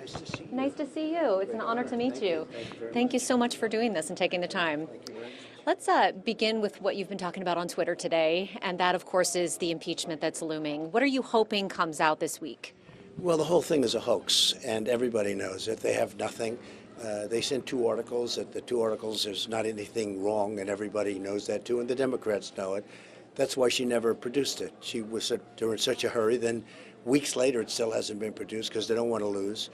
Nice to see you. Nice to see you. It's an honor to meet you. Thank you so much for doing this and taking the time. Let's begin with what you've been talking about on Twitter today, and that, of course, is the impeachment that's looming. What are you hoping comes out this week? Well, the whole thing is a hoax, and everybody knows it. They have nothing. They sent 2 articles. At the 2 articles, there's not anything wrong, and everybody knows that too, and the Democrats know it. That's why she never produced it. They were in such a hurry. Then weeks later, it still hasn't been produced because they don't want to lose,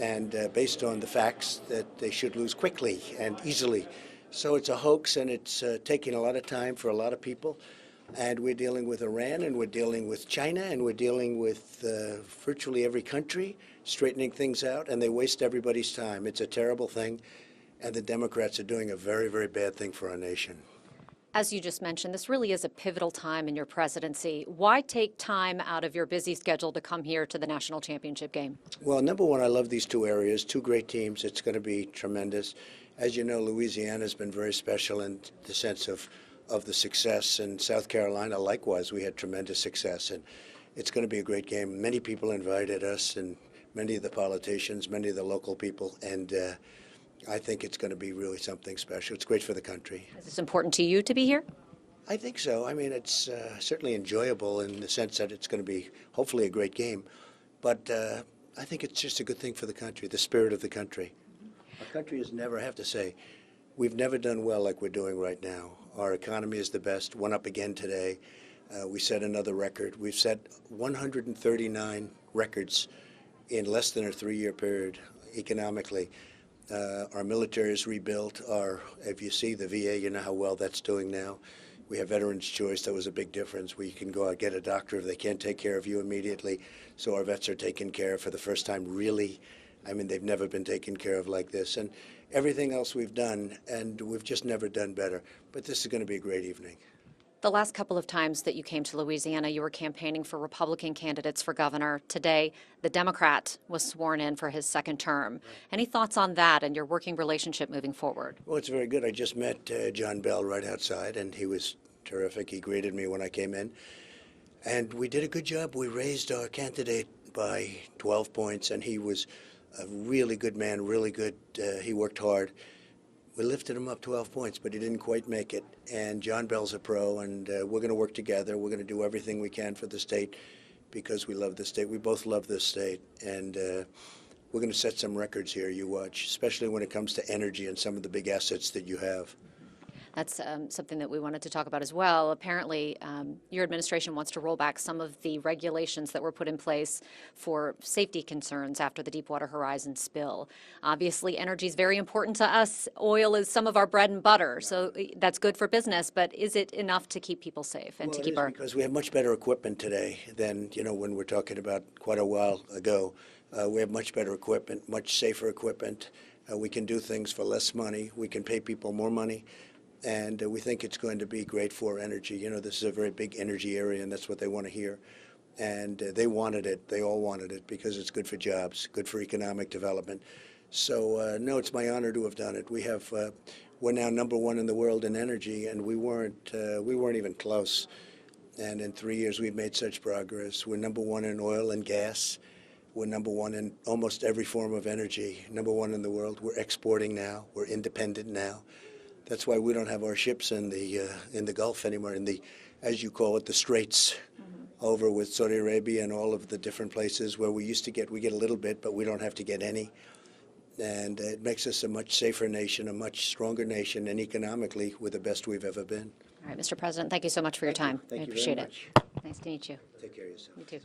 and based on the facts that they should lose quickly and easily. So it's a hoax, and it's taking a lot of time for a lot of people. And we're dealing with Iran, and we're dealing with China, and we're dealing with virtually every country, straightening things out, and they waste everybody's time. It's a terrible thing, and the Democrats are doing a very, very bad thing for our nation. As you just mentioned, this really is a pivotal time in your presidency. Why take time out of your busy schedule to come here to the national championship game? Well, number one, I love these 2 areas, 2 great teams. It's going to be tremendous. As you know, Louisiana has been very special in the sense of the success, and South Carolina, likewise, we had tremendous success, and it's going to be a great game. Many people invited us, and many of the politicians, many of the local people, and I think it's going to be really something special. It's great for the country. Is this important to you to be here? I think so. I mean, it's certainly enjoyable in the sense that it's going to be hopefully a great game, but I think it's just a good thing for the country, the spirit of the country. Our country has never, I have to say, we've never done well like we're doing right now. Our economy is the best, went up again today. We set another record. We've set 139 records in less than a 3-year period economically. Our military is rebuilt. If you see the VA, you know how well that's doing now. We have Veterans Choice. That was a big difference, where you can go out, get a doctor if they can't take care of you immediately. So our vets are taken care of for the first time, really. I mean, they've never been taken care of like this. And everything else we've done, and we've just never done better. But this is going to be a great evening. The last couple of times that you came to Louisiana, you were campaigning for Republican candidates for governor. Today, the Democrat was sworn in for his 2nd term. Any thoughts on that and your working relationship moving forward? Well, it's very good. I just met John Bell right outside, and he was terrific. He greeted me when I came in. And we did a good job. We raised our candidate by 12 points, and he was a really good man, really good. He worked hard. We lifted him up 12 points, but he didn't quite make it. And John Bell's a pro, and we're going to work together. We're going to do everything we can for the state because we love the state. We both love this state, and we're going to set some records here, you watch, especially when it comes to energy and some of the big assets that you have. That's something that we wanted to talk about as well. Apparently, your administration wants to roll back some of the regulations that were put in place for safety concerns after the Deepwater Horizon spill. Obviously, energy is very important to us. Oil is some of our bread and butter, so that's good for business. But is it enough to keep people safe and to keep our? Because we have much better equipment today than when we're talking about quite a while ago. We have much better equipment, much safer equipment. We can do things for less money. We can pay people more money. And we think it's going to be great for energy. This is a very big energy area, and that's what they want to hear. And they wanted it. They all wanted it because it's good for jobs, good for economic development. So, no, it's my honor to have done it. We're now #1 in the world in energy, and we weren't even close. And in 3 years, we've made such progress. We're #1 in oil and gas. We're #1 in almost every form of energy, #1 in the world. We're exporting now. We're independent now. That's why we don't have our ships in the Gulf anymore, as you call it, the Straits, over with Saudi Arabia and all of the different places where we get a little bit, but we don't have to get any. And it makes us a much safer nation, a much stronger nation, and economically, we're the best we've ever been. All right, Mr. President, thank you so much for your time. Thank you I appreciate very it. much. Nice to meet you. Take care of yourself. You too.